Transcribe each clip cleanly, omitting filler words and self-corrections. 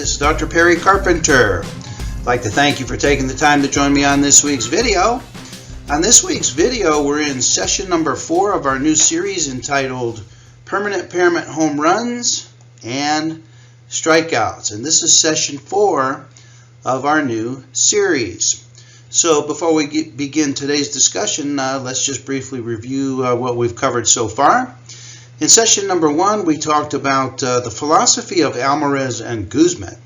this is Dr. Perry Carpenter. I'd like to thank you for taking the time to join me on this week's video. On this week's video, we're in session number 4 of our new series entitled Permanent Impairment Home Runs and Strikeouts. And this is session 4 of our new series. So before we begin today's discussion, let's just briefly review what we've covered so far. In session number 1, we talked about the philosophy of Alvarez and Guzman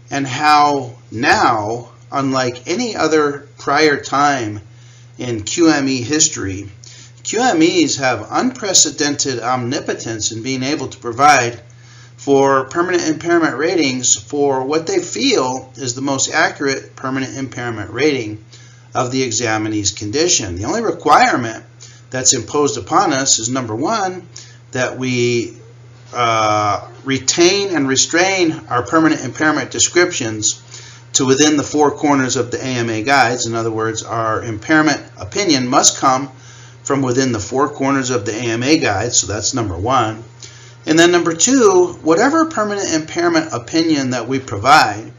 and how now, unlike any other prior time in QME history, QMEs have unprecedented omnipotence in being able to provide for permanent impairment ratings for what they feel is the most accurate permanent impairment rating of the examinee's condition. The only requirement that's imposed upon us is, number 1, that we retain and restrain our permanent impairment descriptions to within the 4 corners of the AMA guides. In other words, our impairment opinion must come from within the 4 corners of the AMA guides, so that's number 1. And then number 2, whatever permanent impairment opinion that we provide,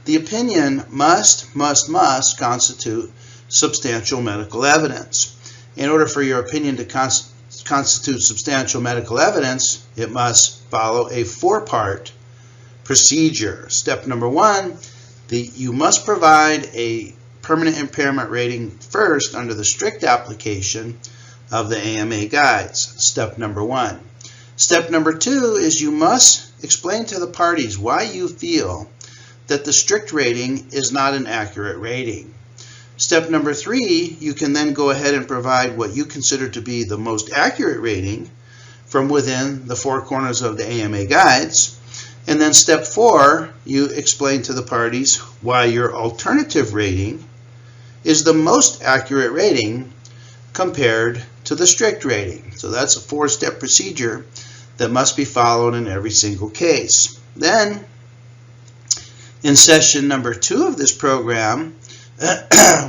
the opinion must constitute substantial medical evidence. In order for your opinion to constitute substantial medical evidence, it must follow a 4-part procedure. Step number 1, you must provide a permanent impairment rating first under the strict application of the AMA guides. Step number 1. Step number 2 is you must explain to the parties why you feel that the strict rating is not an accurate rating. Step number 3, you can then go ahead and provide what you consider to be the most accurate rating from within the 4 corners of the AMA guides. And then step 4, you explain to the parties why your alternative rating is the most accurate rating compared to the strict rating. So that's a 4-step procedure that must be followed in every single case. Then, in session number 2 of this program,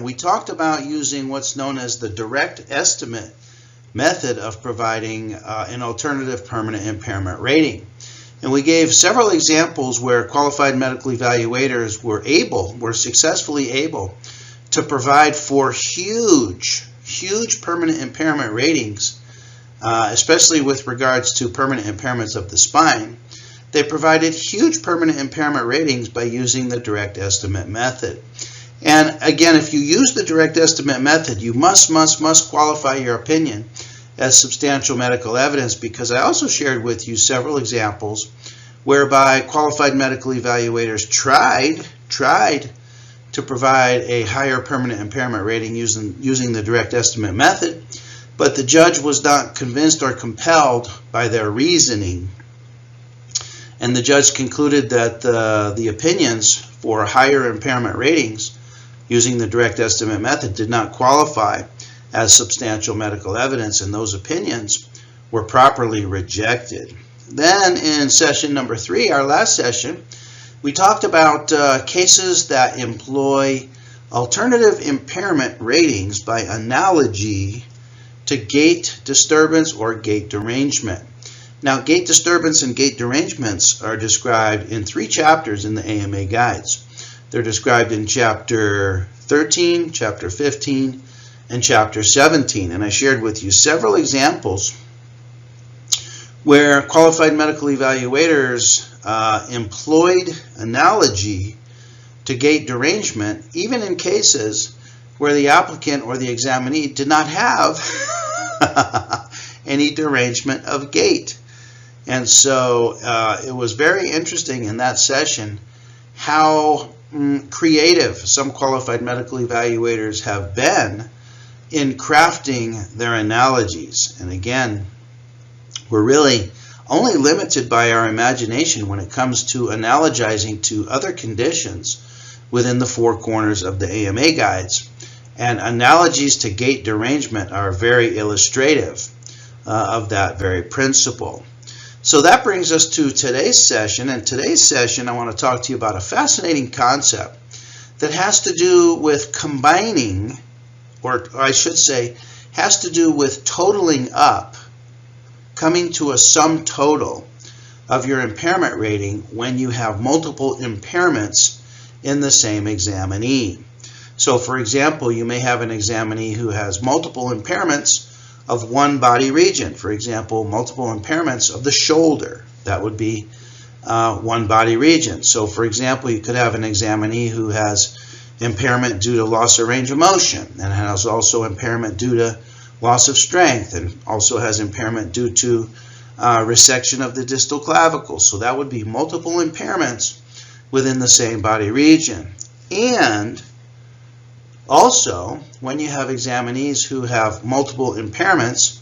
we talked about using what's known as the direct estimate method of providing an alternative permanent impairment rating. And we gave several examples where qualified medical evaluators were successfully able to provide for huge permanent impairment ratings, especially with regards to permanent impairments of the spine. They provided huge permanent impairment ratings by using the direct estimate method. And again, if you use the direct estimate method, you must qualify your opinion as substantial medical evidence, because I also shared with you several examples whereby qualified medical evaluators tried to provide a higher permanent impairment rating using the direct estimate method, but the judge was not convinced or compelled by their reasoning. And the judge concluded that the opinions for higher impairment ratings using the direct estimate method did not qualify as substantial medical evidence, and those opinions were properly rejected. Then in session number 3, our last session, we talked about cases that employ alternative impairment ratings by analogy to gait disturbance or gait derangement. Now, gait disturbance and gait derangements are described in 3 chapters in the AMA guides. They're described in Chapter 13, Chapter 15, and Chapter 17. And I shared with you several examples where qualified medical evaluators employed analogy to gait derangement, even in cases where the applicant or the examinee did not have any derangement of gait. And so it was very interesting in that session how creative some qualified medical evaluators have been in crafting their analogies. And again, we're really only limited by our imagination when it comes to analogizing to other conditions within the 4 corners of the AMA guides. And analogies to gait derangement are very illustrative of that very principle. So that brings us to today's session. And today's session, I want to talk to you about a fascinating concept that has to do with combining, or I should say, has to do with totaling up, coming to a sum total of your impairment rating when you have multiple impairments in the same examinee. So for example, you may have an examinee who has multiple impairments of one body region. For example, multiple impairments of the shoulder. That would be one body region. So for example, you could have an examinee who has impairment due to loss of range of motion, and has also impairment due to loss of strength, and also has impairment due to resection of the distal clavicle. So that would be multiple impairments within the same body region. And also, when you have examinees who have multiple impairments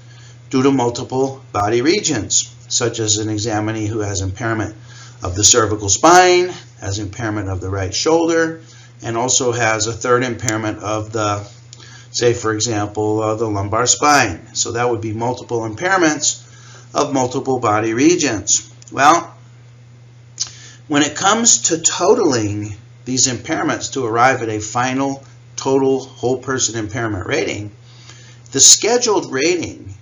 due to multiple body regions, such as an examinee who has impairment of the cervical spine, has impairment of the right shoulder, and also has a third impairment of the, say for example, the lumbar spine. So that would be multiple impairments of multiple body regions. Well, when it comes to totaling these impairments to arrive at a final total whole person impairment rating, the scheduled rating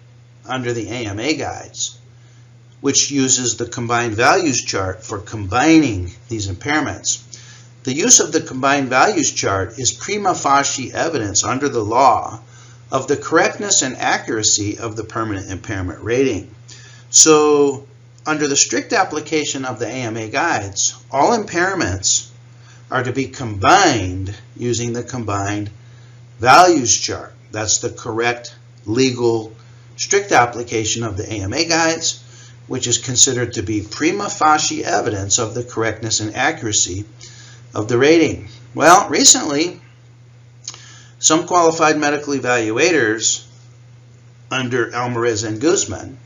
under the AMA guides, which uses the combined values chart for combining these impairments. The use of the combined values chart is prima facie evidence under the law of the correctness and accuracy of the permanent impairment rating. So, under the strict application of the AMA guides, all impairments are to be combined using the combined values chart. That's the correct legal strict application of the AMA guides, which is considered to be prima facie evidence of the correctness and accuracy of the rating. Well, recently, some qualified medical evaluators under Alvarez and Guzman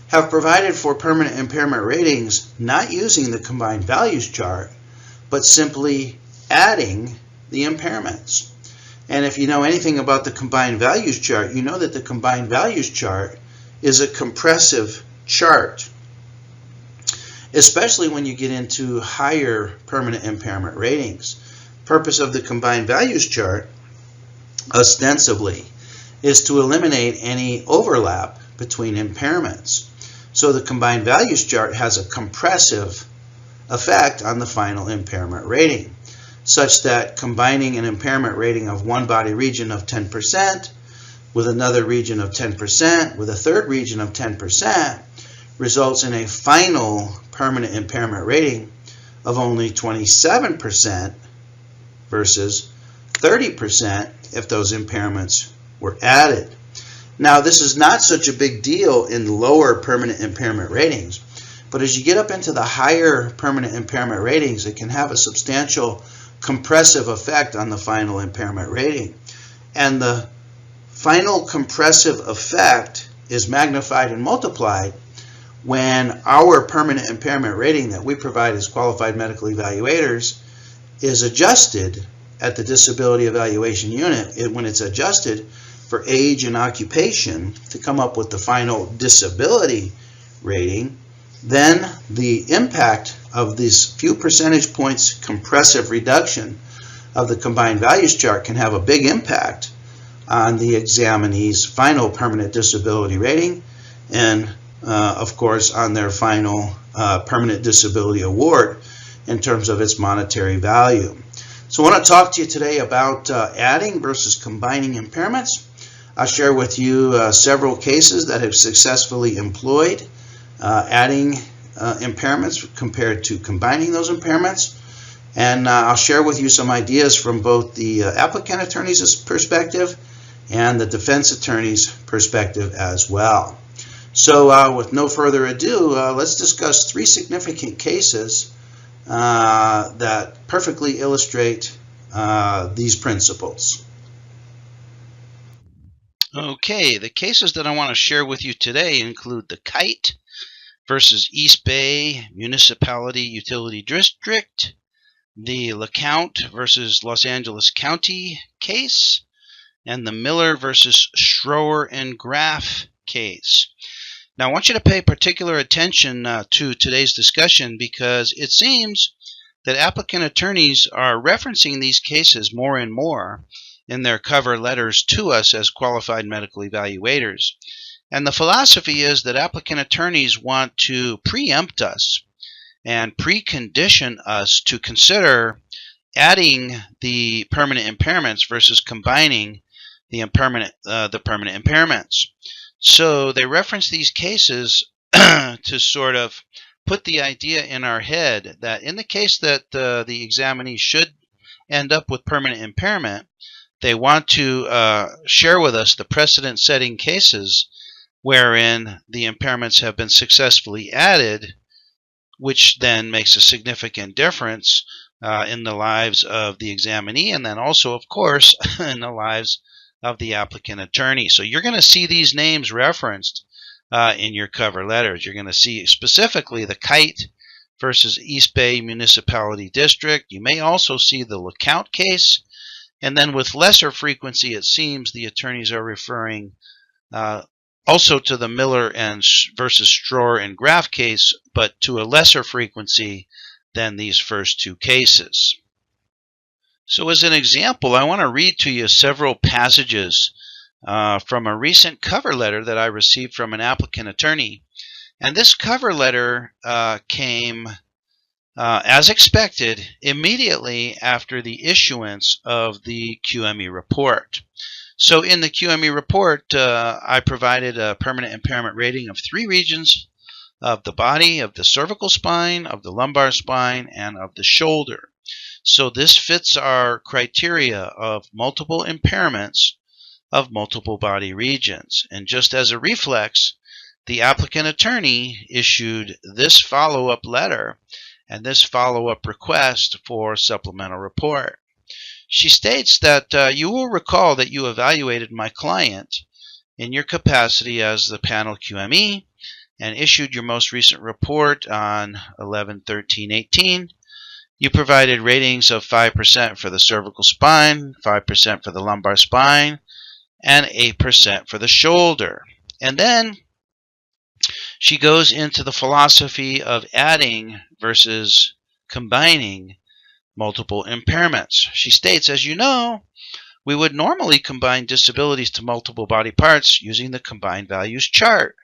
have provided for permanent impairment ratings not using the combined values chart, but simply adding the impairments. And if you know anything about the combined values chart, you know that the combined values chart is a compressive chart, especially when you get into higher permanent impairment ratings. Purpose of the combined values chart, ostensibly, is to eliminate any overlap between impairments. So the combined values chart has a compressive effect on the final impairment rating, such that combining an impairment rating of one body region of 10% with another region of 10% with a third region of 10% results in a final permanent impairment rating of only 27% versus 30% if those impairments were added. Now, this is not such a big deal in lower permanent impairment ratings, but as you get up into the higher permanent impairment ratings, it can have a substantial compressive effect on the final impairment rating. And the final compressive effect is magnified and multiplied when our permanent impairment rating that we provide as qualified medical evaluators is adjusted at the disability evaluation unit. When it's adjusted for age and occupation to come up with the final disability rating, then the impact of these few percentage points compressive reduction of the combined values chart can have a big impact on the examinee's final permanent disability rating and, of course, on their final permanent disability award in terms of its monetary value. So I want to talk to you today about adding versus combining impairments. I'll share with you several cases that have successfully employed adding impairments compared to combining those impairments. And I'll share with you some ideas from both the applicant attorney's perspective and the defense attorney's perspective as well. So with no further ado, let's discuss three significant cases that perfectly illustrate these principles. Okay, the cases that I want to share with you today include the Kite versus East Bay Municipality Utility District, the LeCount versus Los Angeles County case, and the Miller versus Schroer and Graff case. Now, I want you to pay particular attention to today's discussion because it seems that applicant attorneys are referencing these cases more and more in their cover letters to us as qualified medical evaluators. And the philosophy is that applicant attorneys want to preempt us and precondition us to consider adding the permanent impairments versus combining the permanent impairments. So they reference these cases to sort of put the idea in our head that in the case that the examinee should end up with permanent impairment, they want to share with us the precedent-setting cases wherein the impairments have been successfully added, which then makes a significant difference in the lives of the examinee and then also, of course, in the lives of the applicant attorney. So you're going to see these names referenced in your cover letters. You're going to see specifically the Kite versus East Bay Municipality District. You may also see the LeCount case. And then with lesser frequency, it seems the attorneys are referring also to the Miller and versus Strohr and Graff case, but to a lesser frequency than these first two cases. So as an example, I want to read to you several passages from a recent cover letter that I received from an applicant attorney. And this cover letter came, as expected, immediately after the issuance of the QME report. So in the QME report, I provided a permanent impairment rating of 3 regions of the body, of the cervical spine, of the lumbar spine, and of the shoulder. So this fits our criteria of multiple impairments of multiple body regions. And just as a reflex, the applicant attorney issued this follow-up letter and this follow-up request for supplemental report. She states that you will recall that you evaluated my client in your capacity as the panel QME and issued your most recent report on 11/13/18. You provided ratings of 5% for the cervical spine, 5% for the lumbar spine, and 8% for the shoulder. And then she goes into the philosophy of adding versus combining multiple impairments. She states, as you know, we would normally combine disabilities to multiple body parts using the combined values chart.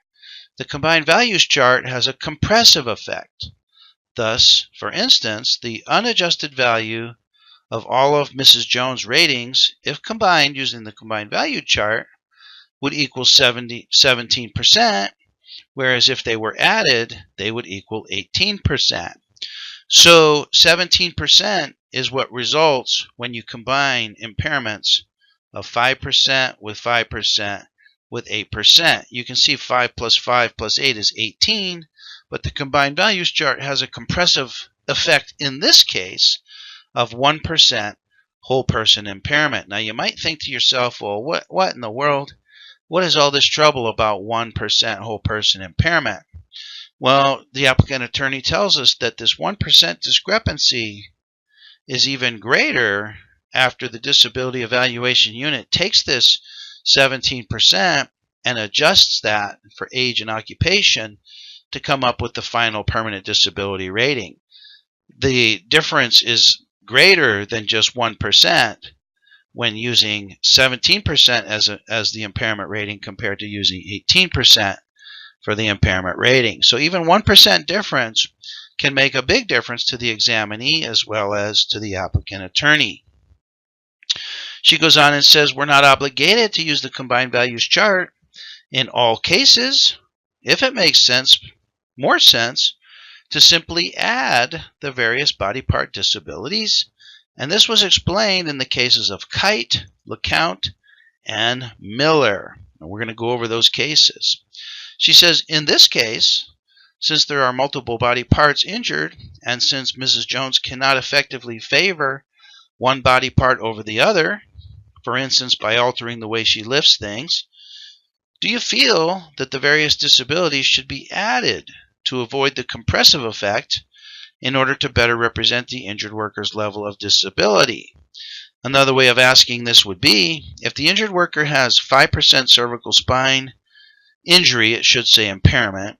The combined values chart has a compressive effect. Thus, for instance, the unadjusted value of all of Mrs. Jones' ratings, if combined using the combined value chart, would equal 17%, whereas if they were added, they would equal 18%. So 17% is what results when you combine impairments of 5% with 5% with 8%. You can see 5 plus 5 plus 8 is 18, but the combined values chart has a compressive effect in this case of 1% whole person impairment. Now you might think to yourself, well, what in the world? What is all this trouble about 1% whole person impairment? Well, the applicant attorney tells us that this 1% discrepancy is even greater after the disability evaluation unit takes this 17% and adjusts that for age and occupation to come up with the final permanent disability rating. The difference is greater than just 1% when using 17% as the impairment rating compared to using 18% for the impairment rating. So even 1% difference can make a big difference to the examinee as well as to the applicant attorney. She goes on and says we're not obligated to use the combined values chart in all cases. If it makes more sense to simply add the various body part disabilities. And this was explained in the cases of Kite, LeCount, and Miller. And we're going to go over those cases. She says, in this case, since there are multiple body parts injured, and since Mrs. Jones cannot effectively favor one body part over the other, for instance, by altering the way she lifts things, do you feel that the various disabilities should be added to avoid the compressive effect in order to better represent the injured worker's level of disability? Another way of asking this would be, if the injured worker has 5% cervical spine injury, it should say impairment,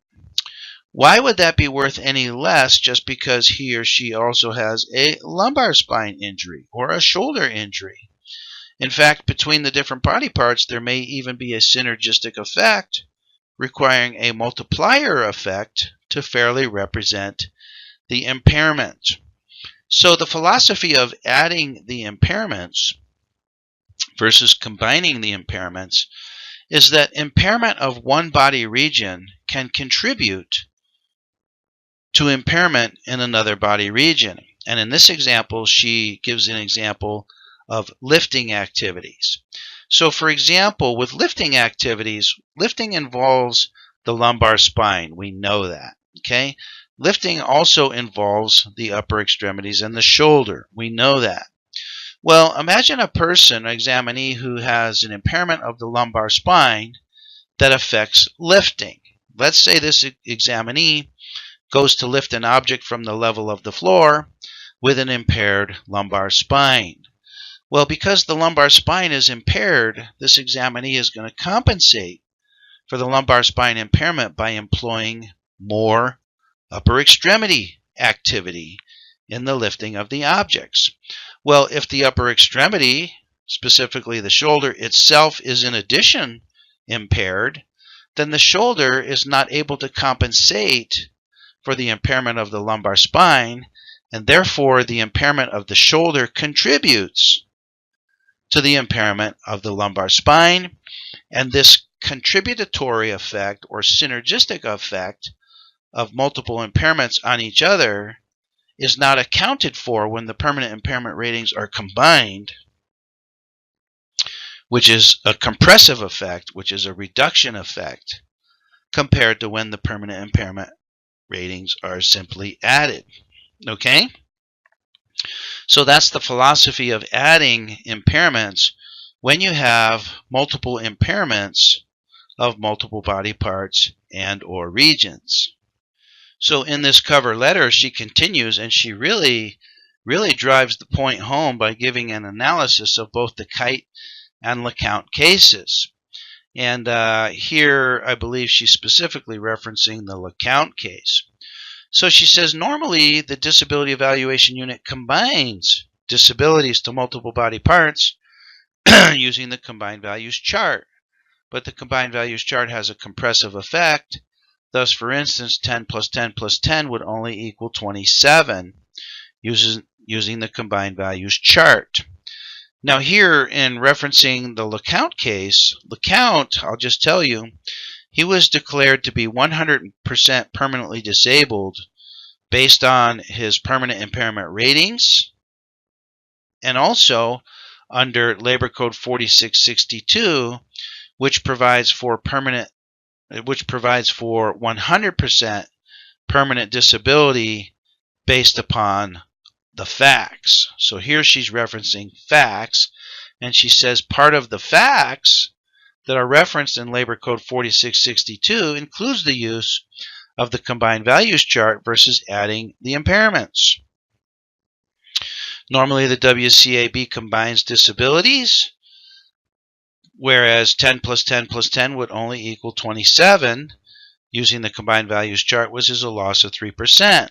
why would that be worth any less just because he or she also has a lumbar spine injury or a shoulder injury? In fact, between the different body parts, there may even be a synergistic effect requiring a multiplier effect to fairly represent the impairment. So the philosophy of adding the impairments versus combining the impairments is that impairment of one body region can contribute to impairment in another body region. And in this example, she gives an example of lifting activities. So for example, with lifting activities, lifting involves the lumbar spine. We know that, okay? Lifting also involves the upper extremities and the shoulder. We know that. Well, imagine a person, an examinee, who has an impairment of the lumbar spine that affects lifting. Let's say this examinee goes to lift an object from the level of the floor with an impaired lumbar spine. Well, because the lumbar spine is impaired, this examinee is going to compensate for the lumbar spine impairment by employing more upper extremity activity in the lifting of the objects. Well, if the upper extremity, specifically the shoulder itself, is in addition impaired, then the shoulder is not able to compensate for the impairment of the lumbar spine, and therefore the impairment of the shoulder contributes to the impairment of the lumbar spine. And this contributory effect or synergistic effect of multiple impairments on each other is not accounted for when the permanent impairment ratings are combined, which is a compressive effect, which is a reduction effect, compared to when the permanent impairment ratings are simply added. Okay? So that's the philosophy of adding impairments when you have multiple impairments of multiple body parts and or regions. So in this cover letter, she continues, and she really drives the point home by giving an analysis of both the Kite and LeCount cases. And here, I believe she's specifically referencing the LeCount case. So she says, normally, the disability evaluation unit combines disabilities to multiple body parts using the combined values chart. But the combined values chart has a compressive effect. Thus, for instance, 10 plus 10 plus 10 would only equal 27 using the combined values chart. Now here, in referencing the LeCount case, LeCount, I'll just tell you, he was declared to be 100% permanently disabled based on his permanent impairment ratings, and also under Labor Code 4662, which provides for 100% permanent disability based upon the facts. So here she's referencing facts, and she says part of the facts that are referenced in Labor Code 4662 includes the use of the combined values chart versus adding the impairments. Normally the WCAB combines disabilities, whereas 10 plus 10 plus 10 would only equal 27 using the combined values chart, which is a loss of 3%.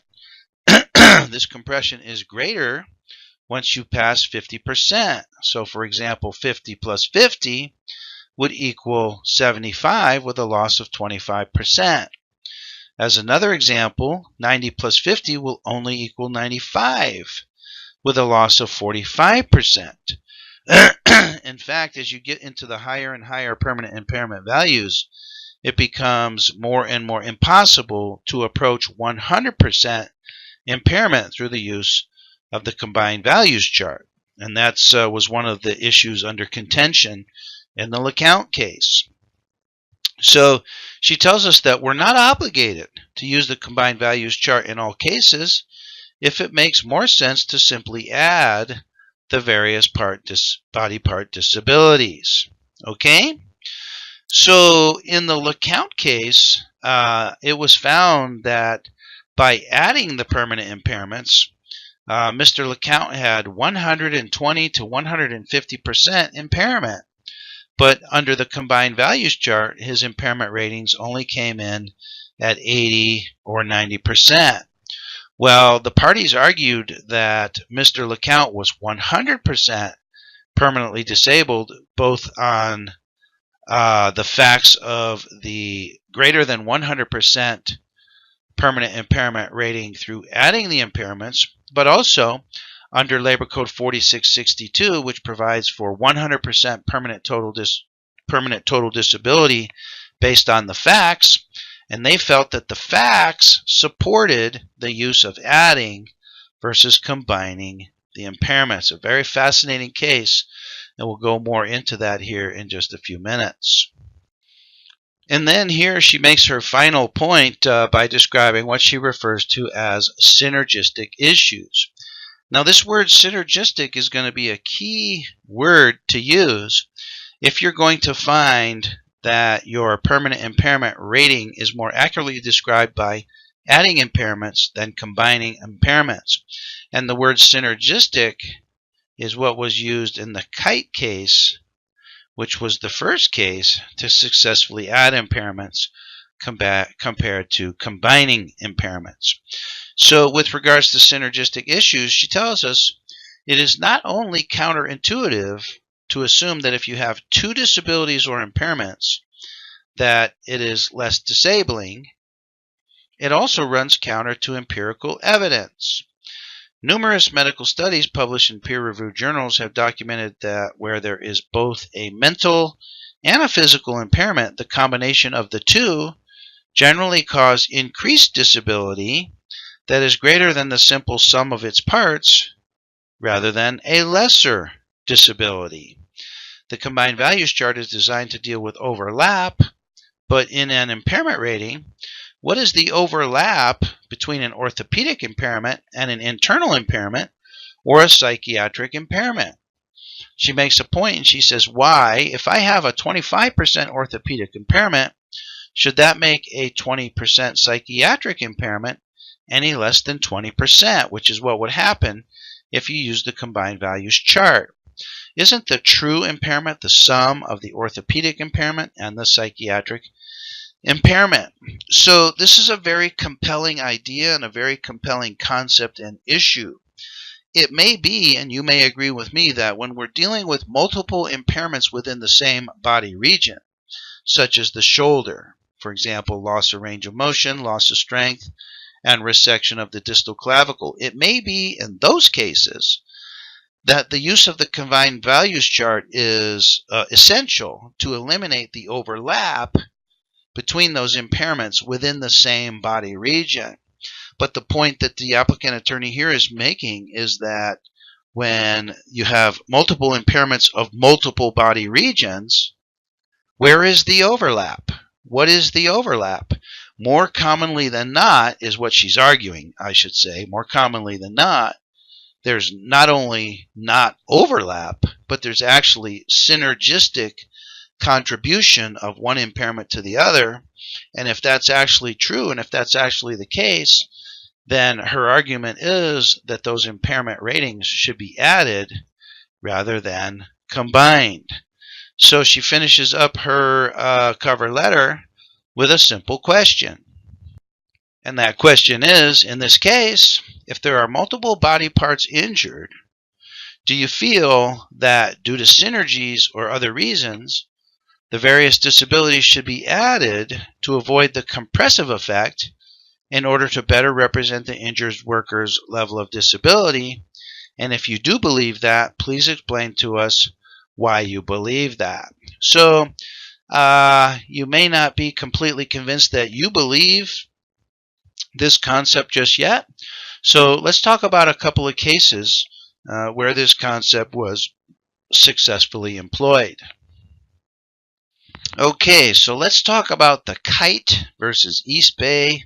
This compression is greater once you pass 50%. So for example, 50 plus 50 would equal 75 with a loss of 25%. As another example, 90 plus 50 will only equal 95 with a loss of 45%. In fact, as you get into the higher and higher permanent impairment values, it becomes more and more impossible to approach 100% impairment through the use of the combined values chart. And that was one of the issues under contention in the LeCount case. So she tells us that we're not obligated to use the combined values chart in all cases if it makes more sense to simply add the various body part disabilities. Okay? So in the LeCount case, it was found that by adding the permanent impairments, Mr. LeCount had 120 to 150% impairment. But under the combined values chart, his impairment ratings only came in at 80 or 90%. Well, the parties argued that Mr. LeCount was 100% permanently disabled, both on the facts of the greater than 100% permanent impairment rating through adding the impairments, but also under Labor Code 4662, which provides for 100% permanent total disability based on the facts, and they felt that the facts supported the use of adding versus combining the impairments. A very fascinating case, and we'll go more into that here in just a few minutes. And then here she makes her final point by describing what she refers to as synergistic issues. Now, this word synergistic is going to be a key word to use if you're going to find that your permanent impairment rating is more accurately described by adding impairments than combining impairments. And the word synergistic is what was used in the kite case, which was the first case to successfully add impairments compared to combining impairments. So with regards to synergistic issues, she tells us it is not only counterintuitive to assume that if you have two disabilities or impairments that it is less disabling, it also runs counter to empirical evidence. Numerous medical studies published in peer-reviewed journals have documented that where there is both a mental and a physical impairment, the combination of the two generally cause increased disability that is greater than the simple sum of its parts rather than a lesser disability. The combined values chart is designed to deal with overlap, but in an impairment rating, what is the overlap between an orthopedic impairment and an internal impairment or a psychiatric impairment? She makes a point and she says, why, if I have a 25% orthopedic impairment, should that make a 20% psychiatric impairment any less than 20%, which is what would happen if you use the combined values chart? Isn't the true impairment the sum of the orthopedic impairment and the psychiatric impairment? So this is a very compelling idea and a very compelling concept and issue. It may be, and you may agree with me, that when we're dealing with multiple impairments within the same body region, such as the shoulder, for example, loss of range of motion, loss of strength, and resection of the distal clavicle, it may be in those cases that the use of the combined values chart is essential to eliminate the overlap between those impairments within the same body region. But the point that the applicant attorney here is making is that when you have multiple impairments of multiple body regions, where is the overlap? What is the overlap? More commonly than not is what she's arguing, I should say. More commonly than not, there's not only not overlap, but there's actually synergistic contribution of one impairment to the other. And if that's actually true, and if that's actually the case, then her argument is that those impairment ratings should be added rather than combined. So she finishes up her cover letter with a simple question. And that question is, in this case, if there are multiple body parts injured, do you feel that due to synergies or other reasons, the various disabilities should be added to avoid the compressive effect in order to better represent the injured worker's level of disability? And if you do believe that, please explain to us why you believe that. So you may not be completely convinced that you believe this concept just yet. So let's talk about a couple of cases where this concept was successfully employed. Okay, so let's talk about the Kite versus East Bay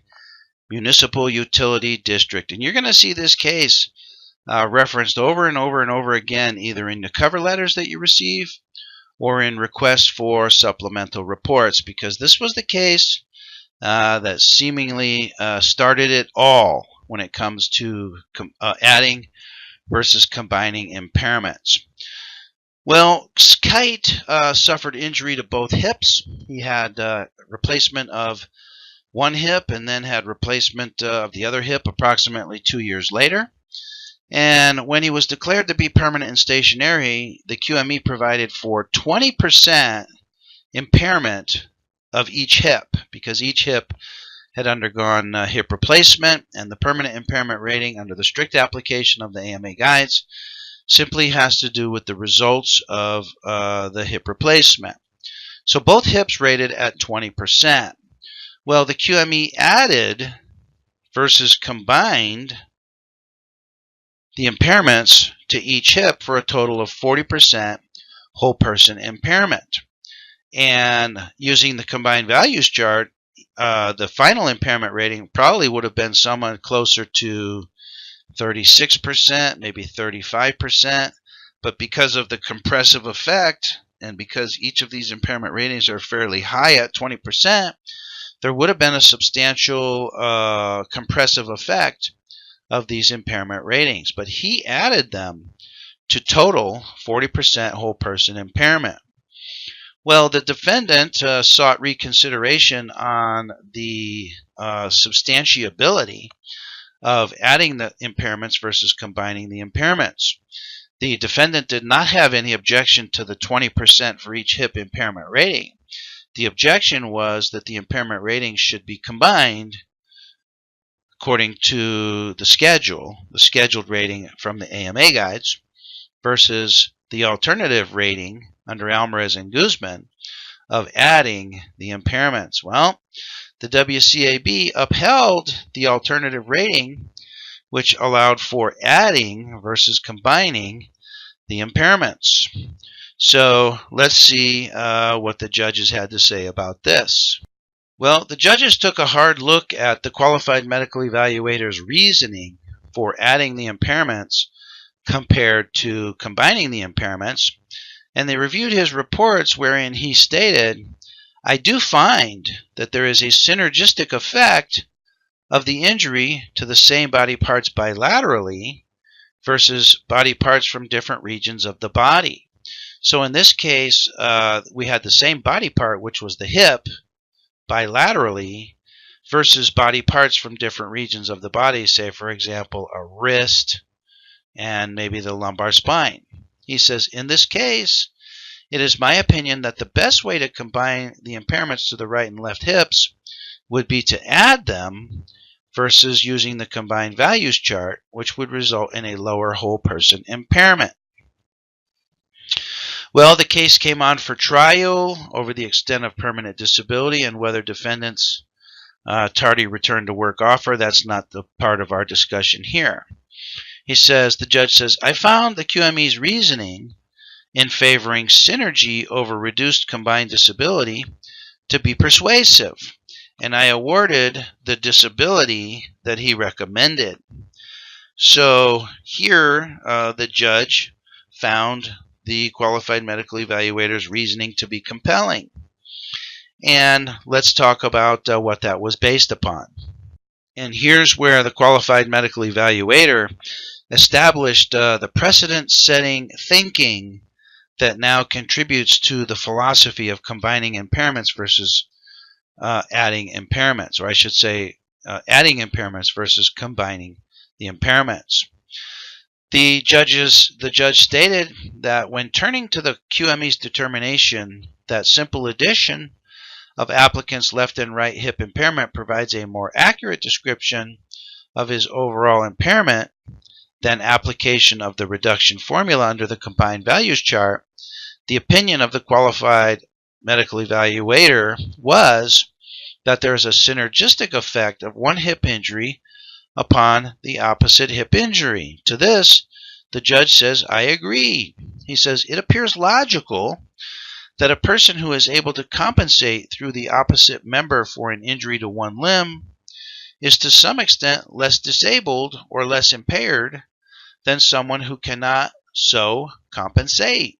Municipal Utility District. And you're going to see this case referenced over and over and over again, either in the cover letters that you receive or in requests for supplemental reports, because this was the case that seemingly started it all when it comes to adding versus combining impairments. Well, Kite suffered injury to both hips. He had replacement of one hip and then had replacement of the other hip approximately 2 years later. And when he was declared to be permanent and stationary, the QME provided for 20% impairment of each hip, because each hip had undergone hip replacement, and the permanent impairment rating under the strict application of the AMA guides simply has to do with the results of the hip replacement. So both hips rated at 20%. Well, the QME added versus combined the impairments to each hip for a total of 40% whole person impairment. And using the combined values chart, the final impairment rating probably would have been somewhere closer to 36%, maybe 35%. But because of the compressive effect, and because each of these impairment ratings are fairly high at 20%, there would have been a substantial compressive effect of these impairment ratings. But he added them to total 40% whole person impairment. Well, the defendant sought reconsideration on the substantiability of adding the impairments versus combining the impairments. The defendant did not have any objection to the 20% for each hip impairment rating. The objection was that the impairment ratings should be combined according to the scheduled rating from the AMA guides, versus the alternative rating under Alvarez and Guzman of adding the impairments. Well, the WCAB upheld the alternative rating, which allowed for adding versus combining the impairments. So let's see what the judges had to say about this. Well, the judges took a hard look at the qualified medical evaluator's reasoning for adding the impairments compared to combining the impairments, and they reviewed his reports wherein he stated, "I do find that there is a synergistic effect of the injury to the same body parts bilaterally versus body parts from different regions of the body." So in this case, we had the same body part, which was the hip, bilaterally, versus body parts from different regions of the body, say, for example, a wrist and maybe the lumbar spine. He says, in this case, it is my opinion that the best way to combine the impairments to the right and left hips would be to add them versus using the combined values chart, which would result in a lower whole person impairment. Well, the case came on for trial over the extent of permanent disability and whether defendants' tardy return to work offer. That's not the part of our discussion here. He says, the judge says, "I found the QME's reasoning in favoring synergy over reduced combined disability to be persuasive, and I awarded the disability that he recommended." So here the judge found the qualified medical evaluator's reasoning to be compelling. And let's talk about what that was based upon. And here's where the qualified medical evaluator established the precedent-setting thinking that now contributes to the philosophy of combining impairments versus adding impairments, or I should say adding impairments versus combining the impairments. The judge stated that when turning to the QME's determination that simple addition of applicants' left and right hip impairment provides a more accurate description of his overall impairment than application of the reduction formula under the combined values chart, the opinion of the qualified medical evaluator was that there is a synergistic effect of one hip injury upon the opposite hip injury. To this, the judge says, "I agree." He says, "It appears logical that a person who is able to compensate through the opposite member for an injury to one limb is to some extent less disabled or less impaired than someone who cannot so compensate."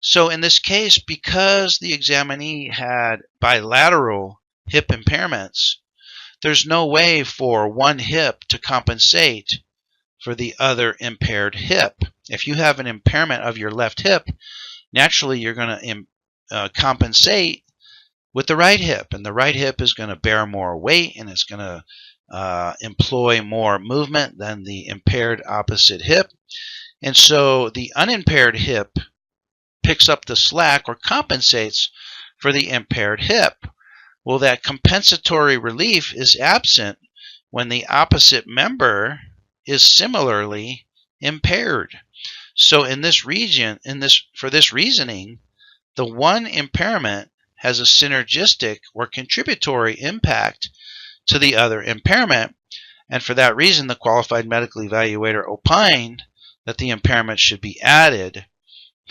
So in this case, because the examinee had bilateral hip impairments, there's no way for one hip to compensate for the other impaired hip. If you have an impairment of your left hip, naturally you're going to compensate with the right hip, and the right hip is going to bear more weight and it's going to employ more movement than the impaired opposite hip. And so the unimpaired hip picks up the slack or compensates for the impaired hip. Well, that compensatory relief is absent when the opposite member is similarly impaired. So in this region, for this reasoning, the one impairment has a synergistic or contributory impact to the other impairment, and for that reason, the qualified medical evaluator opined that the impairment should be added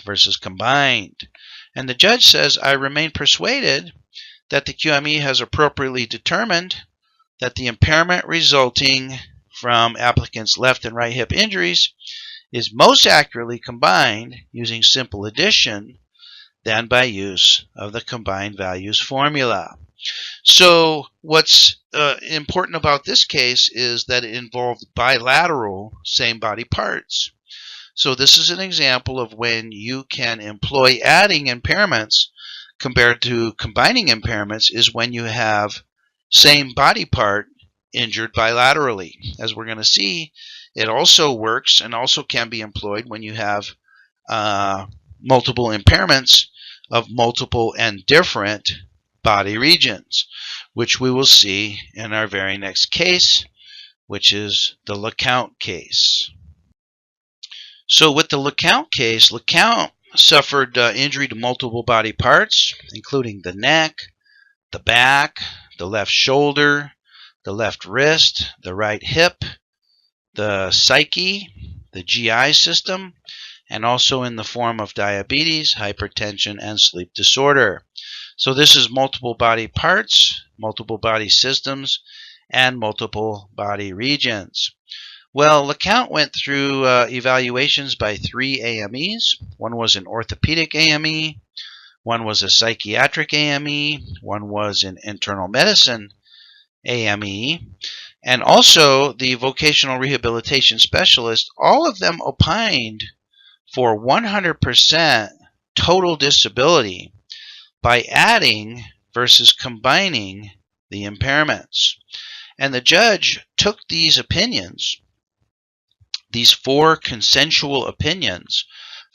versus combined. And the judge says, I remain persuaded that the QME has appropriately determined that the impairment resulting from applicant's left and right hip injuries is most accurately combined using simple addition than by use of the combined values formula. So what's important about this case is that it involved bilateral same body parts. So this is an example of when you can employ adding impairments compared to combining impairments is when you have same body part injured bilaterally. As we're going to see, it also works and also can be employed when you have multiple impairments of multiple and different body regions, which we will see in our very next case, which is the LeCount case. So with the LeCount case, LeCount suffered injury to multiple body parts, including the neck, the back, the left shoulder, the left wrist, the right hip, the psyche, the GI system, and also in the form of diabetes, hypertension, and sleep disorder. So this is multiple body parts, multiple body systems, and multiple body regions. Well, LeCount went through evaluations by 3 AMEs. One was an orthopedic AME, one was a psychiatric AME, one was an internal medicine AME, and also the vocational rehabilitation specialist. All of them opined for 100% total disability by adding versus combining the impairments. And the judge took these opinions, these 4 consensual opinions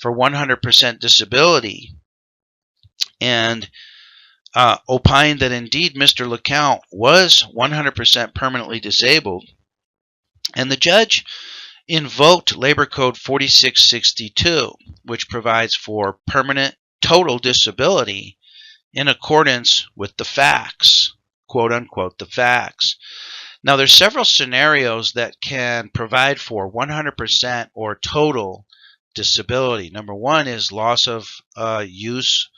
for 100% disability, and opined that indeed Mr. LeCount was 100% permanently disabled. And the judge invoked Labor Code 4662, which provides for permanent total disability in accordance with the facts, quote unquote, the facts. Now, there's several scenarios that can provide for 100% or total disability. Number one is loss of use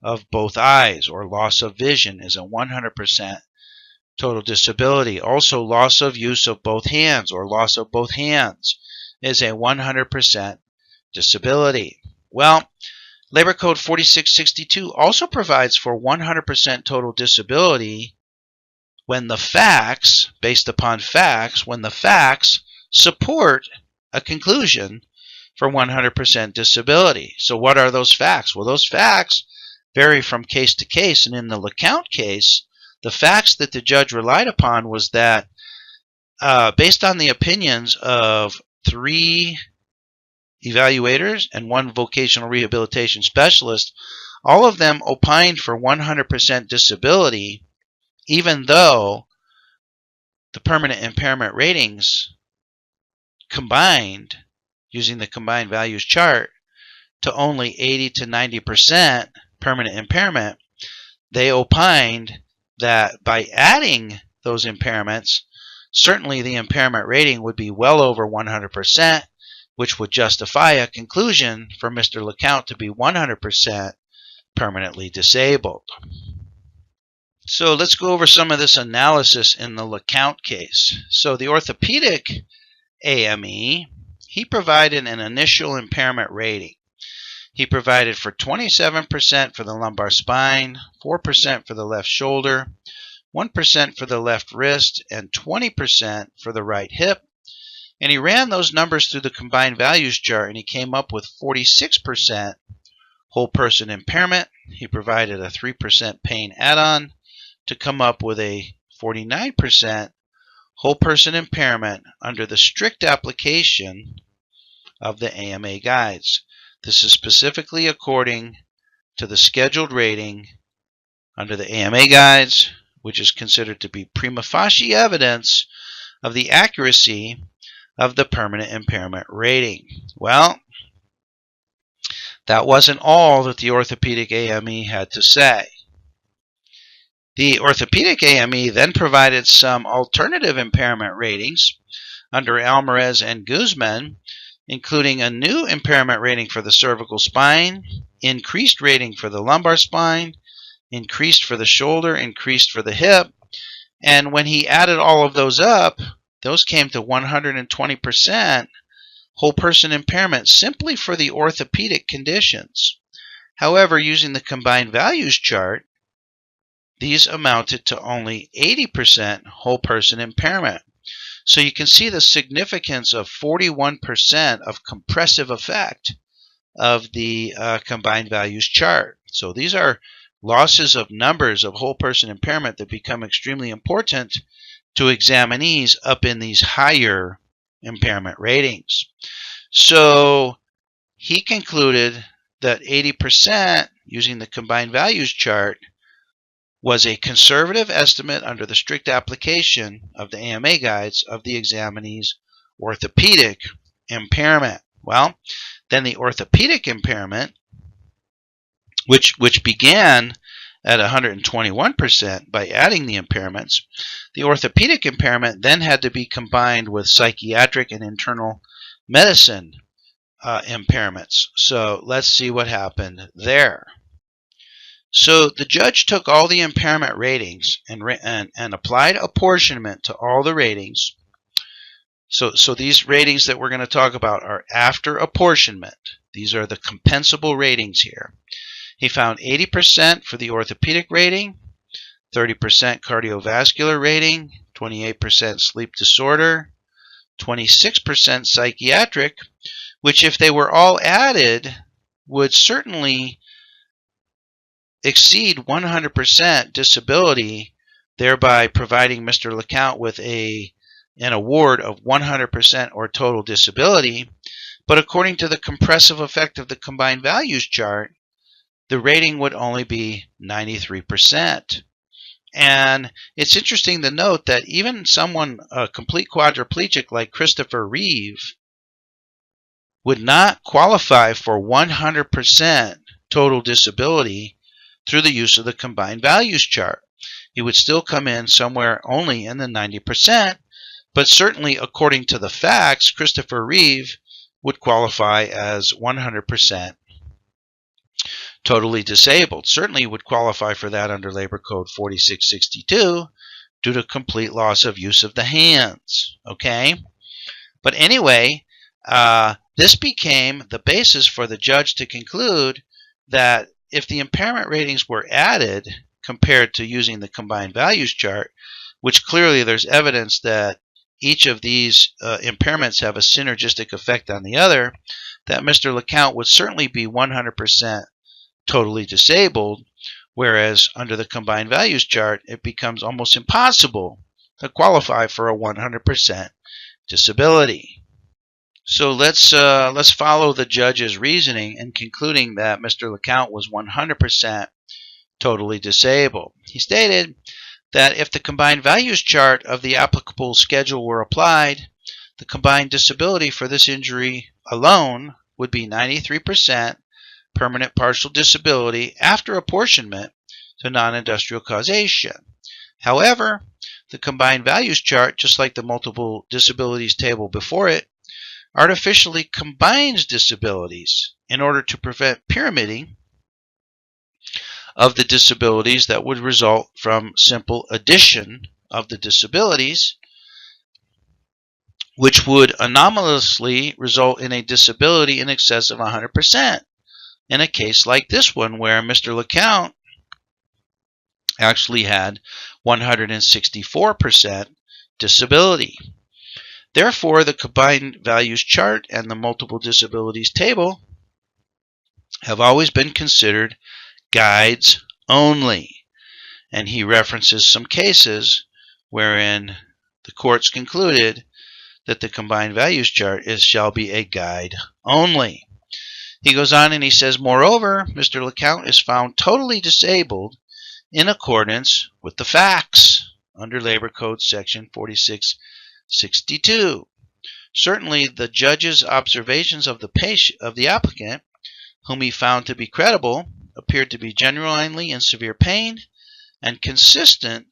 of both eyes, or loss of vision is a 100% total disability. Also, loss of use of both hands, or loss of both hands, is a 100% disability. Well, Labor Code 4662 also provides for 100% total disability when the facts, based upon facts, when the facts support a conclusion for 100% disability. So what are those facts? Well, those facts vary from case to case, and in the LeCount case, the facts that the judge relied upon was that based on the opinions of 3 evaluators and 1 vocational rehabilitation specialist, all of them opined for 100% disability, even though the permanent impairment ratings combined, using the combined values chart, to only 80 to 90% permanent impairment. They opined that by adding those impairments, certainly the impairment rating would be well over 100%, which would justify a conclusion for Mr. LeCount to be 100% permanently disabled. So let's go over some of this analysis in the LeCount case. So the orthopedic AME, he provided an initial impairment rating. He provided for 27% for the lumbar spine, 4% for the left shoulder, 1% for the left wrist, and 20% for the right hip. And he ran those numbers through the combined values chart, and he came up with 46% whole person impairment. He provided a 3% pain add-on to come up with a 49% whole person impairment under the strict application of the AMA guides. This is specifically according to the scheduled rating under the AMA guides, which is considered to be prima facie evidence of the accuracy of the permanent impairment rating. Well, that wasn't all that the orthopedic AME had to say. The orthopedic AME then provided some alternative impairment ratings under Alvarez and Guzman, including a new impairment rating for the cervical spine, increased rating for the lumbar spine, increased for the shoulder, increased for the hip, and when he added all of those up, those came to 120% whole person impairment simply for the orthopedic conditions. However, using the combined values chart, these amounted to only 80% whole person impairment. So you can see the significance of 41% of compressive effect of the combined values chart. So these are losses of numbers of whole person impairment that become extremely important to examinees up in these higher impairment ratings. So he concluded that 80% using the combined values chart was a conservative estimate under the strict application of the AMA guides of the examinee's orthopedic impairment. Well, then the orthopedic impairment, which began at 121% by adding the impairments, the orthopedic impairment then had to be combined with psychiatric and internal medicine impairments. So let's see what happened there. So the judge took all the impairment ratings and applied apportionment to all the ratings. So these ratings that we're going to talk about are after apportionment. These are the compensable ratings here. He found 80% for the orthopedic rating, 30% cardiovascular rating, 28% sleep disorder, 26% psychiatric, which if they were all added would certainly exceed 100% disability, thereby providing Mr. LeCount with an award of 100% or total disability. But according to the compressive effect of the combined values chart, the rating would only be 93%. And it's interesting to note that even someone, a complete quadriplegic like Christopher Reeve, would not qualify for 100% total disability through the use of the combined values chart. He would still come in somewhere only in the 90%, but certainly according to the facts, Christopher Reeve would qualify as 100% totally disabled. Certainly would qualify for that under Labor Code 4662 due to complete loss of use of the hands. Okay? But anyway, this became the basis for the judge to conclude that if the impairment ratings were added compared to using the combined values chart, which clearly there's evidence that each of these impairments have a synergistic effect on the other, that Mr. LeCount would certainly be 100% totally disabled, whereas under the combined values chart, it becomes almost impossible to qualify for a 100% disability. So let's follow the judge's reasoning in concluding that Mr. LeCount was 100% totally disabled. He stated that if the combined values chart of the applicable schedule were applied, the combined disability for this injury alone would be 93% permanent partial disability after apportionment to non-industrial causation. However, the combined values chart, just like the multiple disabilities table before it, artificially combines disabilities in order to prevent pyramiding of the disabilities that would result from simple addition of the disabilities, which would anomalously result in a disability in excess of 100% in a case like this one where Mr. LeCount actually had 164% disability. Therefore, the combined values chart and the multiple disabilities table have always been considered guides only. And he references some cases wherein the courts concluded that the combined values chart shall be a guide only. He goes on and he says, moreover, Mr. LeCount is found totally disabled in accordance with the facts under Labor Code Section 4662. Certainly, the judge's observations of the applicant, whom he found to be credible, appeared to be genuinely in severe pain and consistent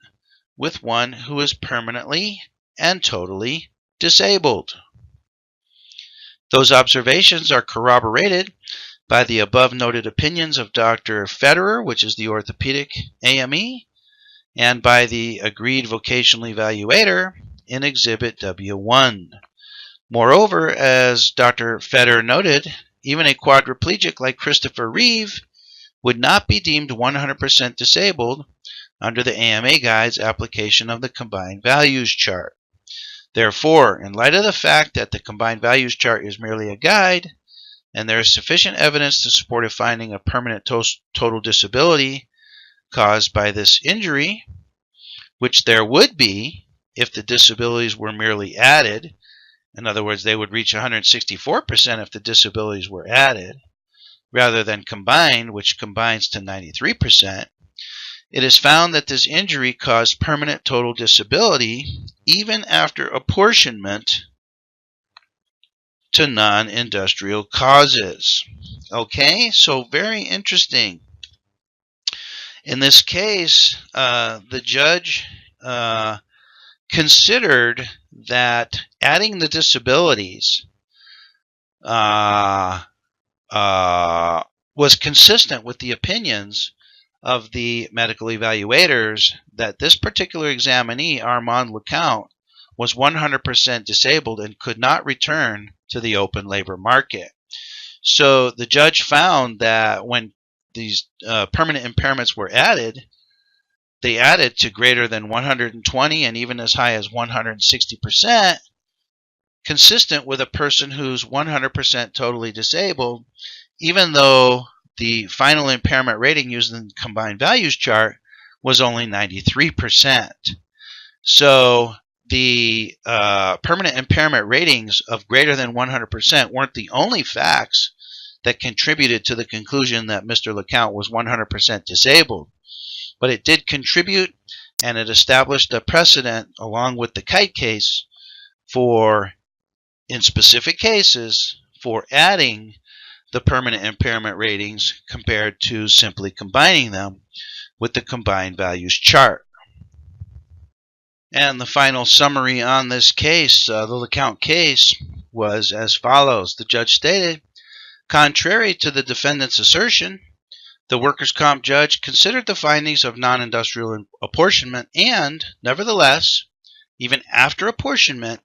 with one who is permanently and totally disabled. Those observations are corroborated by the above noted opinions of Dr. Federer, which is the orthopedic AME, and by the agreed vocational evaluator in Exhibit W1. Moreover, as Dr. Federer noted, even a quadriplegic like Christopher Reeve would not be deemed 100% disabled under the AMA Guide's application of the Combined Values Chart. Therefore, in light of the fact that the Combined Values Chart is merely a guide, and there is sufficient evidence to support a finding of permanent total disability caused by this injury, which there would be if the disabilities were merely added. In other words, they would reach 164% if the disabilities were added, rather than combined, which combines to 93%. It is found that this injury caused permanent total disability even after apportionment to non-industrial causes. Okay, so very interesting. In this case, the judge considered that adding the disabilities was consistent with the opinions of the medical evaluators that this particular examinee, Armand LeCount, was 100% disabled and could not return to the open labor market. So the judge found that when these permanent impairments were added, they added to greater than 120 and even as high as 160%, consistent with a person who's 100% totally disabled, even though the final impairment rating used in the Combined Values Chart was only 93%. So the permanent impairment ratings of greater than 100% weren't the only facts that contributed to the conclusion that Mr. LeCount was 100% disabled, but it did contribute, and it established a precedent along with the Kite case for, in specific cases, for adding the permanent impairment ratings compared to simply combining them with the Combined Values Chart. And the final summary on this case, the LeCount case, was as follows. The judge stated, contrary to the defendant's assertion, the workers' comp judge considered the findings of non-industrial apportionment and, nevertheless, even after apportionment,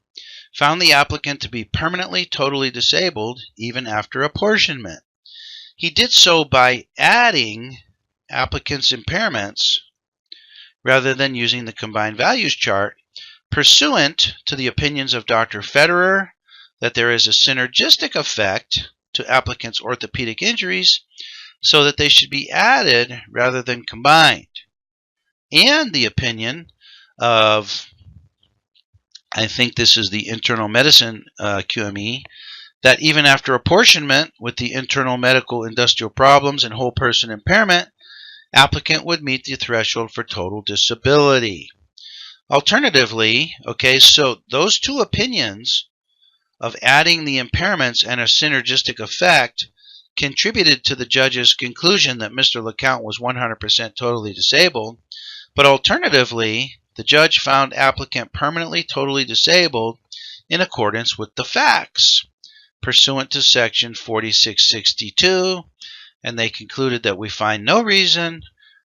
found the applicant to be permanently totally disabled even after apportionment. He did so by adding applicant's impairments rather than using the Combined Values Chart, pursuant to the opinions of Dr. Federer that there is a synergistic effect to applicants' orthopedic injuries so that they should be added rather than combined, and the opinion of, I think this is the internal medicine QME, that even after apportionment with the internal medical industrial problems and whole person impairment, applicant would meet the threshold for total disability. Alternatively, okay, so those two opinions of adding the impairments and a synergistic effect contributed to the judge's conclusion that Mr. LeCount was 100% totally disabled, but alternatively, the judge found applicant permanently totally disabled in accordance with the facts, pursuant to Section 4662, and they concluded that we find no reason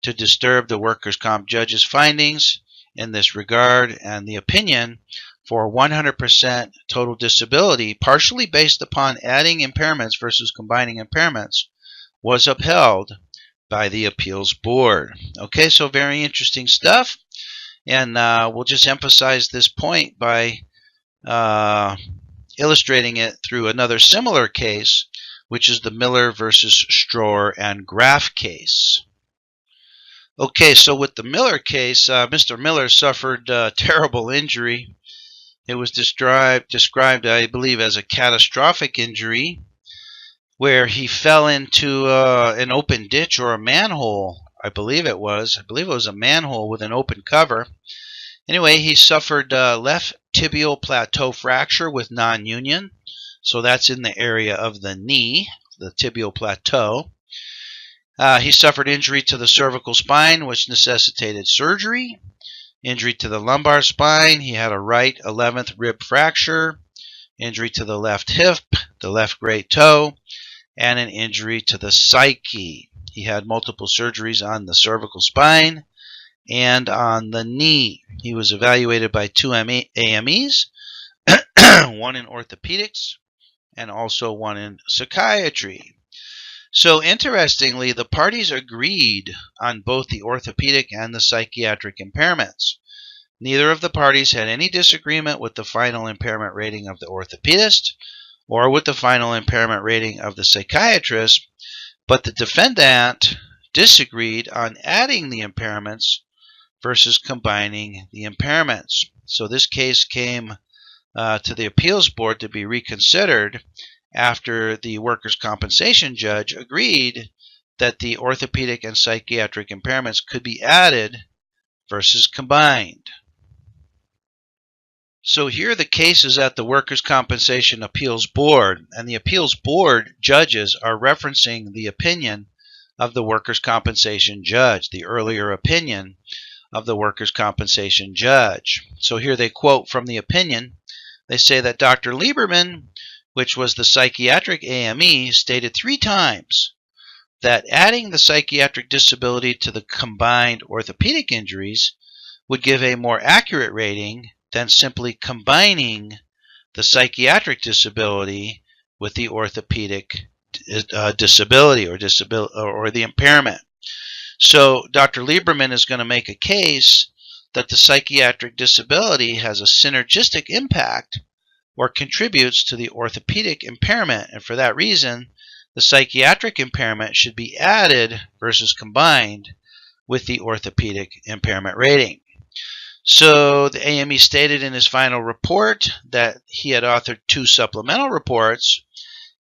to disturb the workers' comp judge's findings in this regard, and the opinion for 100% total disability, partially based upon adding impairments versus combining impairments, was upheld by the appeals board. Okay, so very interesting stuff, and we'll just emphasize this point by illustrating it through another similar case, which is the Miller versus Strohr and Graf case. Okay, so with the Miller case, Mr. Miller suffered a terrible injury. It was described, I believe, as a catastrophic injury, where he fell into an open ditch or a manhole I believe it was a manhole with an open cover. Anyway, he suffered left tibial plateau fracture with non-union. So that's in the area of the knee, the tibial plateau. He suffered injury to the cervical spine, which necessitated surgery. Injury to the lumbar spine. He had a right 11th rib fracture. Injury to the left hip, the left great toe, and an injury to the psyche. He had multiple surgeries on the cervical spine and on the knee. He was evaluated by 2 AMEs, one in orthopedics and also one in psychiatry. So interestingly, the parties agreed on both the orthopedic and the psychiatric impairments. Neither of the parties had any disagreement with the final impairment rating of the orthopedist or with the final impairment rating of the psychiatrist, but the defendant disagreed on adding the impairments versus combining the impairments. So this case came to the appeals board to be reconsidered after the workers' compensation judge agreed that the orthopedic and psychiatric impairments could be added versus combined. So here are the cases at the Workers' Compensation Appeals Board, and the Appeals Board judges are referencing the opinion of the Workers' Compensation Judge, the earlier opinion of the Workers' Compensation Judge. So here they quote from the opinion. They say that Dr. Lieberman, which was the psychiatric AME, stated 3 times that adding the psychiatric disability to the combined orthopedic injuries would give a more accurate rating than simply combining the psychiatric disability with the orthopedic disability or the impairment. So Dr. Lieberman is going to make a case that the psychiatric disability has a synergistic impact or contributes to the orthopedic impairment, and for that reason, the psychiatric impairment should be added versus combined with the orthopedic impairment rating. So the AME stated in his final report that he had authored 2 supplemental reports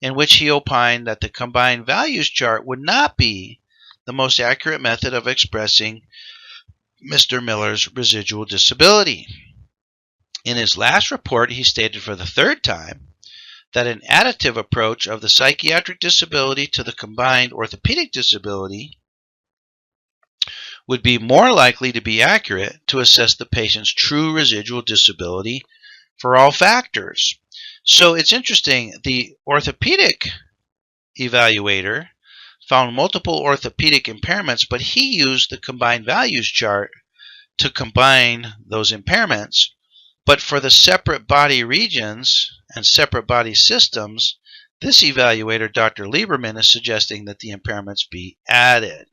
in which he opined that the combined values chart would not be the most accurate method of expressing Mr. Miller's residual disability. In his last report, he stated for the 3rd time that an additive approach of the psychiatric disability to the combined orthopedic disability would be more likely to be accurate to assess the patient's true residual disability for all factors. So it's interesting, the orthopedic evaluator found multiple orthopedic impairments, but he used the combined values chart to combine those impairments. But for the separate body regions and separate body systems, this evaluator, Dr. Lieberman, is suggesting that the impairments be added.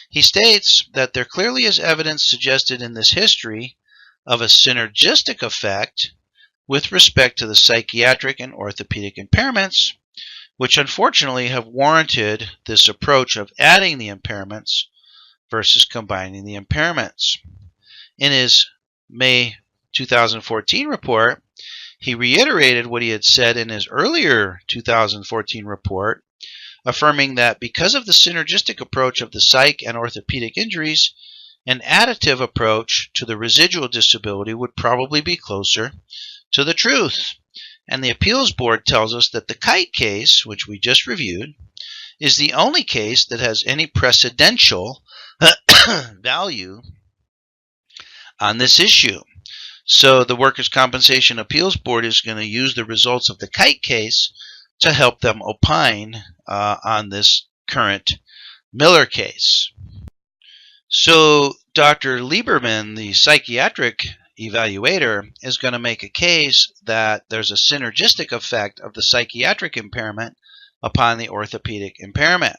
He states that there clearly is evidence suggested in this history of a synergistic effect with respect to the psychiatric and orthopedic impairments, which unfortunately have warranted this approach of adding the impairments versus combining the impairments. In his May 2014 report, he reiterated what he had said in his earlier 2014 report, affirming that because of the synergistic approach of the psych and orthopedic injuries, an additive approach to the residual disability would probably be closer to the truth. And the appeals board tells us that the Kite case, which we just reviewed, is the only case that has any precedential value on this issue. So the Workers' Compensation Appeals Board is going to use the results of the Kite case to help them opine on this current Miller case. So Dr. Lieberman, the psychiatric evaluator, is going to make a case that there's a synergistic effect of the psychiatric impairment upon the orthopedic impairment.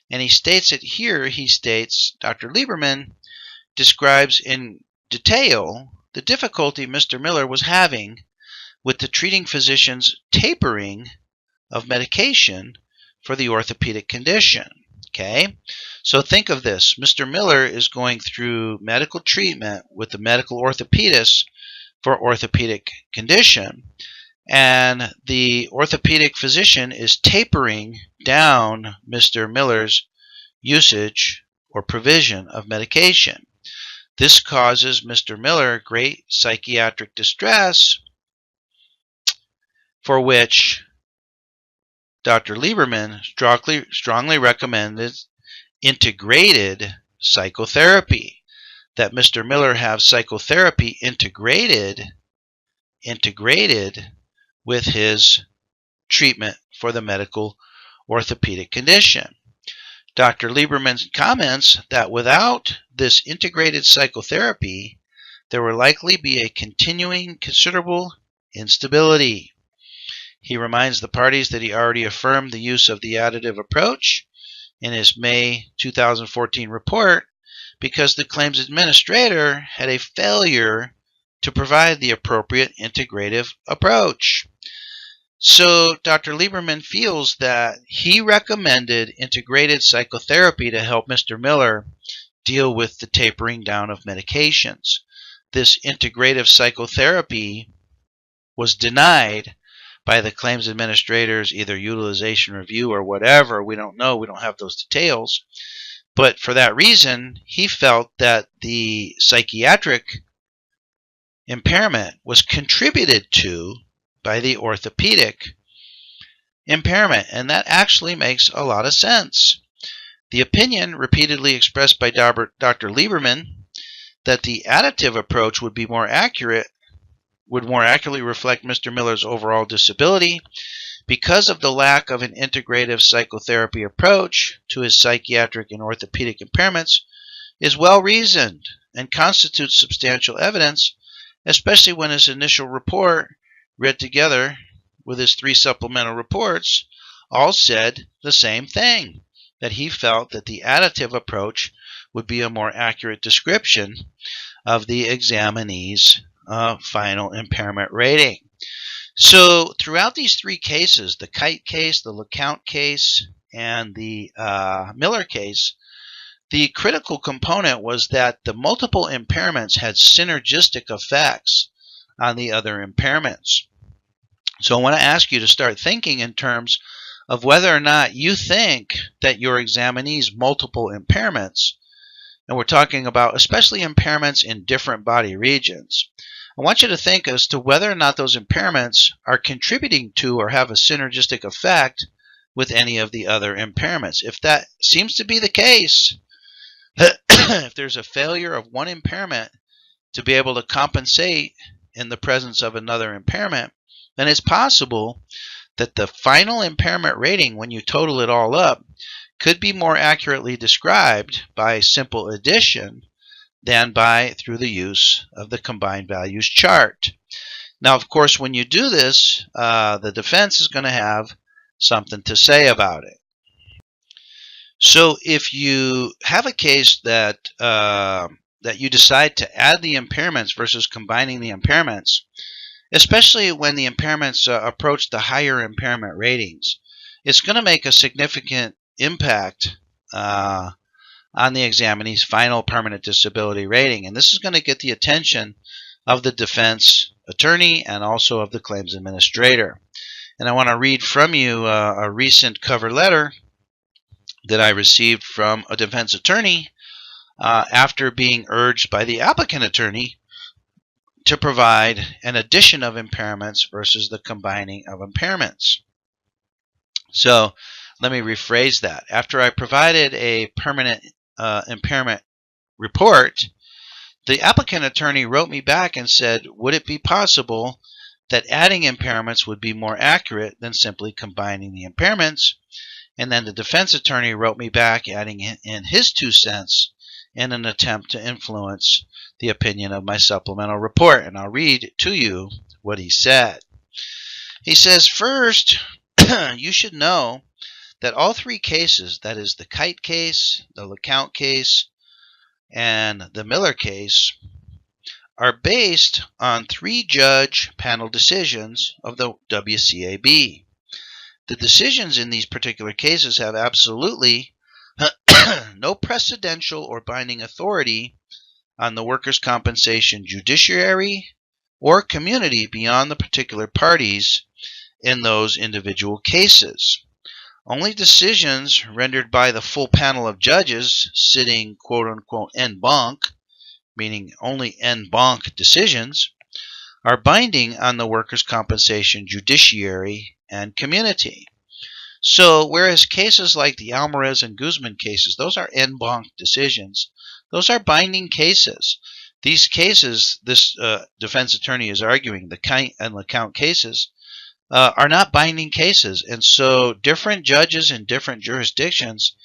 And he states it here. He states, Dr. Lieberman describes in detail the difficulty Mr. Miller was having with the treating physician's tapering of medication for the orthopedic condition. Okay, so think of this. Mr. Miller is going through medical treatment with the medical orthopedist for orthopedic condition, and the orthopedic physician is tapering down Mr. Miller's usage or provision of medication. This causes Mr. Miller great psychiatric distress, for which Dr. Lieberman strongly recommended integrated psychotherapy, that Mr. Miller have psychotherapy integrated with his treatment for the medical orthopedic condition. Dr. Lieberman comments that without this integrated psychotherapy, there will likely be a continuing considerable instability. He reminds the parties that he already affirmed the use of the additive approach in his May 2014 report because the claims administrator had a failure to provide the appropriate integrative approach. So Dr. Lieberman feels that he recommended integrated psychotherapy to help Mr. Miller deal with the tapering down of medications. This integrative psychotherapy was denied by the claims administrator's either utilization review or whatever. We don't know. We don't have those details. But for that reason, he felt that the psychiatric impairment was contributed to by the orthopedic impairment, and that actually makes a lot of sense. The opinion repeatedly expressed by Dr. Lieberman that the additive approach would more accurately reflect Mr. Miller's overall disability because of the lack of an integrative psychotherapy approach to his psychiatric and orthopedic impairments is well reasoned and constitutes substantial evidence, especially when his initial report, read together with his 3 supplemental reports, all said the same thing, that he felt that the additive approach would be a more accurate description of the examinee's final impairment rating. So throughout these 3 cases, the Kite case, the LeCount case, and the Miller case, the critical component was that the multiple impairments had synergistic effects on the other impairments. So I want to ask you to start thinking in terms of whether or not you think that your examinee's multiple impairments, and we're talking about especially impairments in different body regions, I want you to think as to whether or not those impairments are contributing to or have a synergistic effect with any of the other impairments. If that seems to be the case, if there's a failure of one impairment to be able to compensate in the presence of another impairment, then it's possible that the final impairment rating, when you total it all up, could be more accurately described by simple addition than through the use of the combined values chart. Now, of course, when you do this, the defense is going to have something to say about it. So if you have a case that you decide to add the impairments versus combining the impairments, especially when the impairments approach the higher impairment ratings, it's going to make a significant impact on the examinee's final permanent disability rating. And this is going to get the attention of the defense attorney and also of the claims administrator. And I want to read from you a recent cover letter that I received from a defense attorney after being urged by the applicant attorney to provide an addition of impairments versus the combining of impairments. So let me rephrase that. After I provided a permanent impairment report, the applicant attorney wrote me back and said, would it be possible that adding impairments would be more accurate than simply combining the impairments? And then the defense attorney wrote me back, adding in his 2 cents in an attempt to influence the opinion of my supplemental report. And I'll read to you what he said. He says, first, you should know that all 3 cases, that is the Kite case, the LeCount case, and the Miller case, are based on 3-judge panel decisions of the WCAB. The decisions in these particular cases have absolutely no precedential or binding authority on the workers' compensation judiciary or community beyond the particular parties in those individual cases. Only decisions rendered by the full panel of judges sitting quote-unquote en banc, meaning only en banc decisions, are binding on the workers' compensation judiciary and community. So whereas cases like the Alvarez and Guzman cases, those are en banc decisions, those are binding cases. These cases, this defense attorney is arguing, the Kite and LeCount cases, are not binding cases. And so different judges in different jurisdictions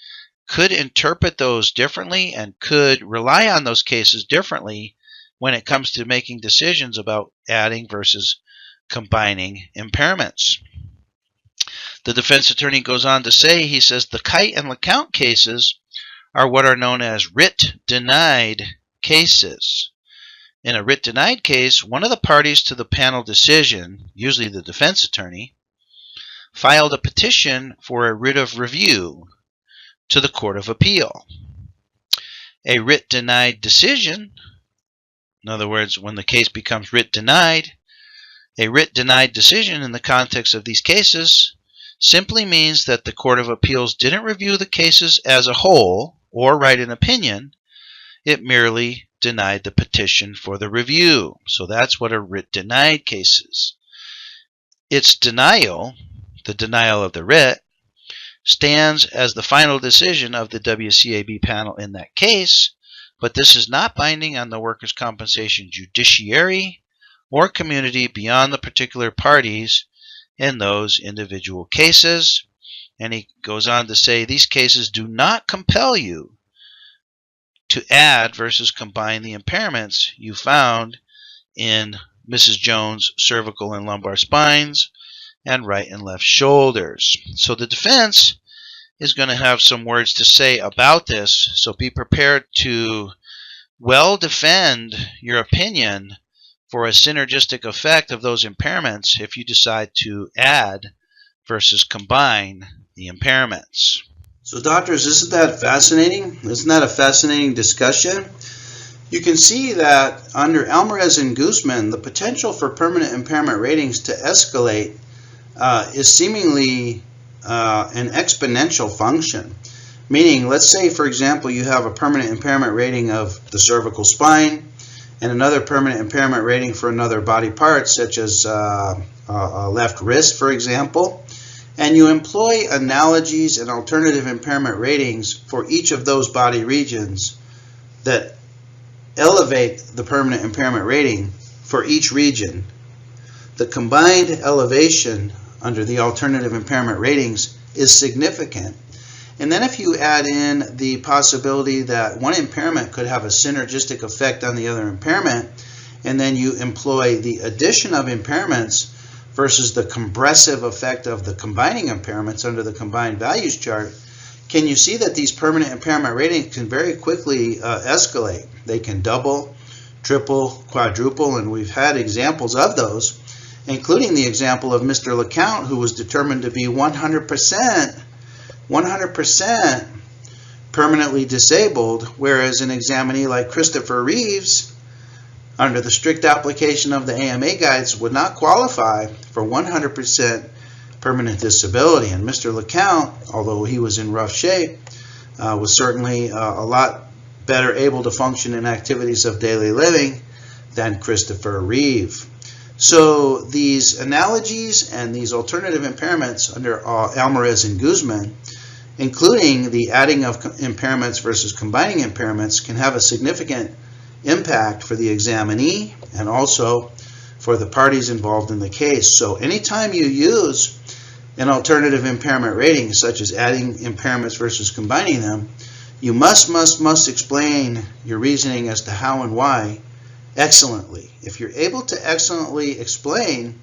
could interpret those differently and could rely on those cases differently when it comes to making decisions about adding versus combining impairments. The defense attorney goes on to say, he says, the Kite and LeCount cases are what are known as writ-denied cases. In a writ-denied case, one of the parties to the panel decision, usually the defense attorney, filed a petition for a writ of review to the Court of Appeal. A writ-denied decision, in other words, when the case becomes writ-denied, a writ-denied decision in the context of these cases simply means that the Court of Appeals didn't review the cases as a whole or write an opinion. It merely denied the petition for the review. So that's what a writ-denied case is. Its denial, the denial of the writ, stands as the final decision of the WCAB panel in that case, but this is not binding on the workers' compensation judiciary or community beyond the particular parties in those individual cases. And he goes on to say these cases do not compel you to add versus combine the impairments you found in Mrs. Jones' cervical and lumbar spines and right and left shoulders. So the defense is going to have some words to say about this, so be prepared to well defend your opinion for a synergistic effect of those impairments if you decide to add versus combine the impairments. So doctors, isn't that fascinating? Isn't that a fascinating discussion? You can see that under Alvarez and Guzman, the potential for permanent impairment ratings to escalate is seemingly an exponential function. Meaning, let's say, for example, you have a permanent impairment rating of the cervical spine and another permanent impairment rating for another body part, such as a left wrist, for example. And you employ analogies and alternative impairment ratings for each of those body regions that elevate the permanent impairment rating for each region. The combined elevation under the alternative impairment ratings is significant. And then if you add in the possibility that one impairment could have a synergistic effect on the other impairment, and then you employ the addition of impairments versus the compressive effect of the combining impairments under the combined values chart, can you see that these permanent impairment ratings can very quickly escalate? They can double, triple, quadruple, and we've had examples of those, including the example of Mr. LeCount, who was determined to be 100% permanently disabled, whereas an examinee like Christopher Reeves, under the strict application of the AMA guides, would not qualify for 100% permanent disability. And Mr. LeCount, although he was in rough shape, was certainly a lot better able to function in activities of daily living than Christopher Reeve. So these analogies and these alternative impairments under Alvarez and Guzman, including the adding of impairments versus combining impairments, can have a significant impact for the examinee and also for the parties involved in the case. So anytime you use an alternative impairment rating, such as adding impairments versus combining them, you must explain your reasoning as to how and why excellently. If you're able to excellently explain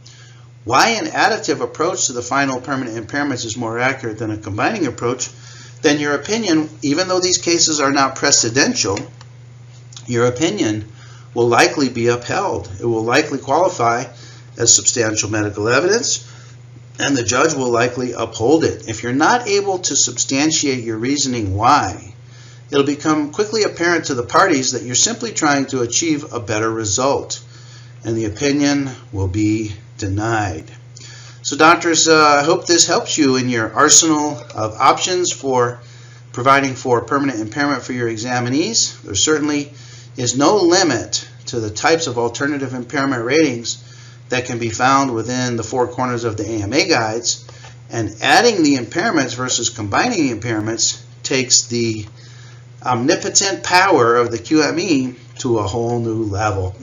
why an additive approach to the final permanent impairments is more accurate than a combining approach, then your opinion, even though these cases are not precedential, your opinion will likely be upheld. It will likely qualify as substantial medical evidence, and the judge will likely uphold it. If you're not able to substantiate your reasoning why, it'll become quickly apparent to the parties that you're simply trying to achieve a better result, and the opinion will be denied. So doctors, I hope this helps you in your arsenal of options for providing for permanent impairment for your examinees. There certainly is no limit to the types of alternative impairment ratings that can be found within the four corners of the AMA guides, and adding the impairments versus combining the impairments takes the omnipotent power of the QME to a whole new level.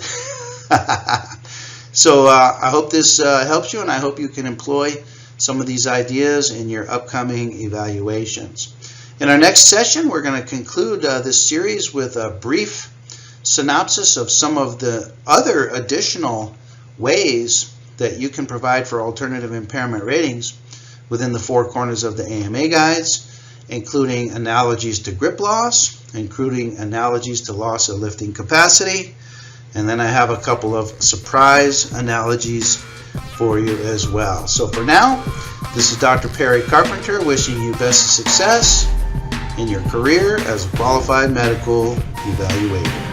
So I hope this helps you, and I hope you can employ some of these ideas in your upcoming evaluations. In our next session, we're going to conclude this series with a brief synopsis of some of the other additional ways that you can provide for alternative impairment ratings within the four corners of the AMA guides, including analogies to grip loss, including analogies to loss of lifting capacity, and then I have a couple of surprise analogies for you as well. So for now, this is Dr. Perry Carpenter wishing you best success in your career as a qualified medical evaluator.